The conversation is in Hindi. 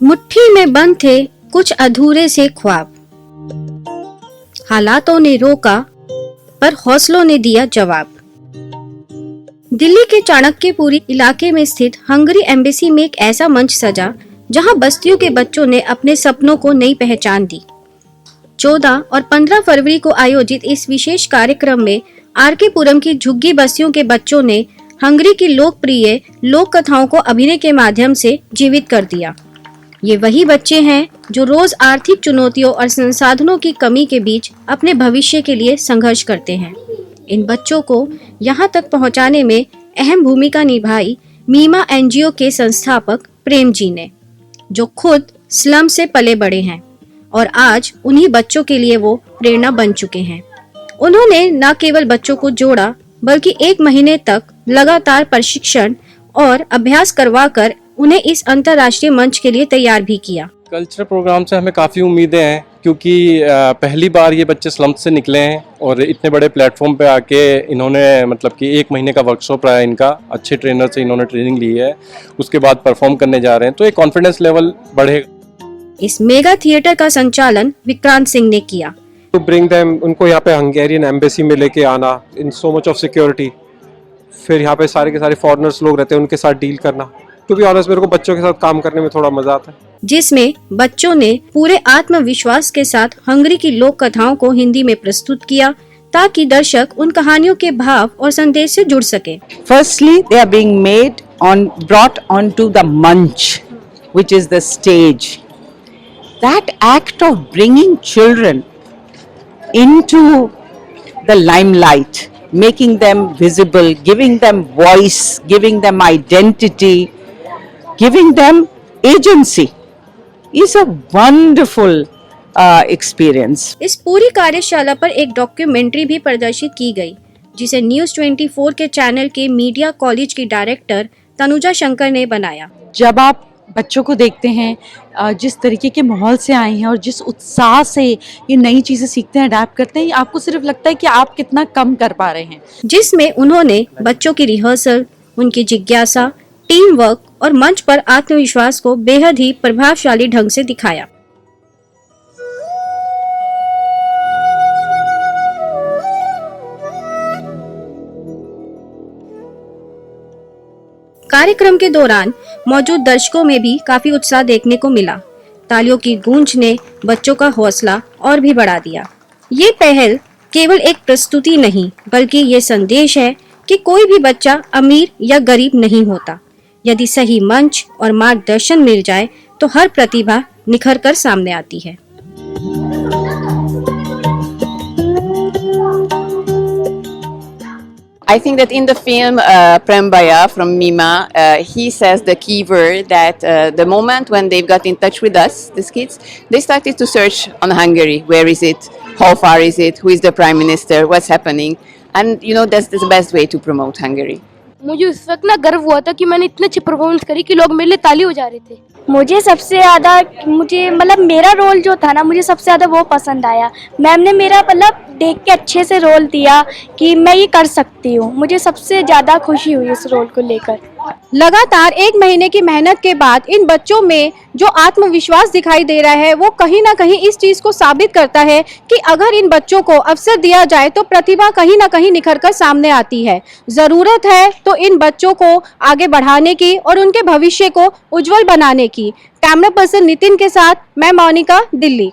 मुट्ठी में बंद थे कुछ अधूरे से ख्वाब, हालातों ने रोका पर हौसलों ने दिया जवाब। दिल्ली के चाणक्यपुरी इलाके में स्थित हंगरी एम्बेसी में एक ऐसा मंच सजा जहां बस्तियों के बच्चों ने अपने सपनों को नई पहचान दी। 14 और 15 फरवरी को आयोजित इस विशेष कार्यक्रम में आर.के. पुरम की झुग्गी बस्तियों के बच्चों ने हंगरी की लोकप्रिय लोक कथाओं को अभिनय के माध्यम से जीवित कर दिया। ये वही बच्चे हैं जो रोज आर्थिक चुनौतियों और संसाधनों की कमी के बीच अपने भविष्य के लिए संघर्ष करते हैं। इन बच्चों को यहाँ तक पहुँचाने में अहम भूमिका निभाई मीमा एनजीओ के संस्थापक प्रेम जी ने, जो खुद स्लम से पले बड़े हैं और आज उन्हीं बच्चों के लिए वो प्रेरणा बन चुके हैं। उन्होंने न केवल बच्चों को जोड़ा बल्कि 1 महीने तक लगातार प्रशिक्षण और अभ्यास करवाकर उन्हें इस अंतर्राष्ट्रीय मंच के लिए तैयार भी किया। कल्चरल प्रोग्राम से हमें काफ़ी उम्मीदें हैं, क्योंकि पहली बार ये बच्चे स्लम से निकले हैं और इतने बड़े प्लेटफॉर्म पे आके इन्होंने मतलब कि 1 महीने का वर्कशॉप रहा है इनका, अच्छे ट्रेनर से इन्होंने ट्रेनिंग ली है, उसके बाद परफॉर्म करने जा रहे हैं, तो एक कॉन्फिडेंस लेवल बढ़ेगा। इस मेगा थिएटर का संचालन विक्रांत सिंह ने किया। टू ब्रिंग देम, उनको यहाँ पे हंगेरियन एम्बेसी में लेके आना इन सो मच ऑफ सिक्योरिटी, फिर यहाँ पे सारे के सारे फॉरेनर्स लोग रहते हैं, उनके साथ डील करना। टू बी ऑनेस्ट, मेरे को बच्चों के साथ काम करने में थोड़ा मजा आता है, जिसमें बच्चों ने पूरे आत्मविश्वास के साथ हंगरी की लोक कथाओं को हिंदी में प्रस्तुत किया ताकि दर्शक उन कहानियों के भाव और संदेश से जुड़ सके। Firstly, they are being brought onto the munch, which is the stage. That act of bringing children into the limelight, making them visible, giving them voice, giving them identity, giving them agency is a wonderful experience. इस पूरी कार्यशाला पर एक डॉक्यूमेंट्री भी प्रदर्शित की गई, जिसे न्यूज़ 24 के चैनल के मीडिया कॉलेज की डायरेक्टर तनुजा शंकर ने बनाया। जब आप बच्चों को देखते हैं जिस तरीके के माहौल से आए हैं और जिस उत्साह से ये नई चीज़ें सीखते हैं, अडैप्ट करते हैं, आपको सिर्फ लगता है कि आप कितना कम कर पा रहे हैं। जिसमें उन्होंने बच्चों की रिहर्सल, उनकी जिज्ञासा, टीम वर्क और मंच पर आत्मविश्वास को बेहद ही प्रभावशाली ढंग से दिखाया। कार्यक्रम के दौरान मौजूद दर्शकों में भी काफी उत्साह देखने को मिला। तालियों की गूंज ने बच्चों का हौसला और भी बढ़ा दिया। ये पहल केवल एक प्रस्तुति नहीं, बल्कि ये संदेश है कि कोई भी बच्चा अमीर या गरीब नहीं होता। यदि सही मंच और मार्गदर्शन मिल जाए तो हर प्रतिभा निखर कर सामने आती है। I think that in the film, Prem Baya from Mima, he says the key word that the moment when they've got in touch with us, these kids, they started to search on Hungary. Where is it? How far is it? Who is the Prime Minister? What's happening? And you know, that's the best way to promote Hungary. मुझे उस वक्त ना गर्व हुआ था कि मैंने इतनी अच्छी परफॉर्मेंस करी कि लोग मेरे लिए ताली हो जा रहे थे। मुझे सबसे ज़्यादा मतलब मेरा रोल जो था ना, मुझे सबसे ज़्यादा वो पसंद आया। मैम ने मेरा मतलब देख के अच्छे से रोल दिया कि मैं ये कर सकती हूँ। मुझे सबसे ज़्यादा खुशी हुई इस रोल को लेकर। लगातार 1 महीने की मेहनत के बाद इन बच्चों में जो आत्मविश्वास दिखाई दे रहा है, वो कहीं ना कहीं इस चीज़ को साबित करता है कि अगर इन बच्चों को अवसर दिया जाए तो प्रतिभा कहीं ना कहीं निखर कर सामने आती है। ज़रूरत है तो इन बच्चों को आगे बढ़ाने की और उनके भविष्य को उज्जवल बनाने की। कैमरा पर्सन नितिन के साथ मैं मोनिका, दिल्ली।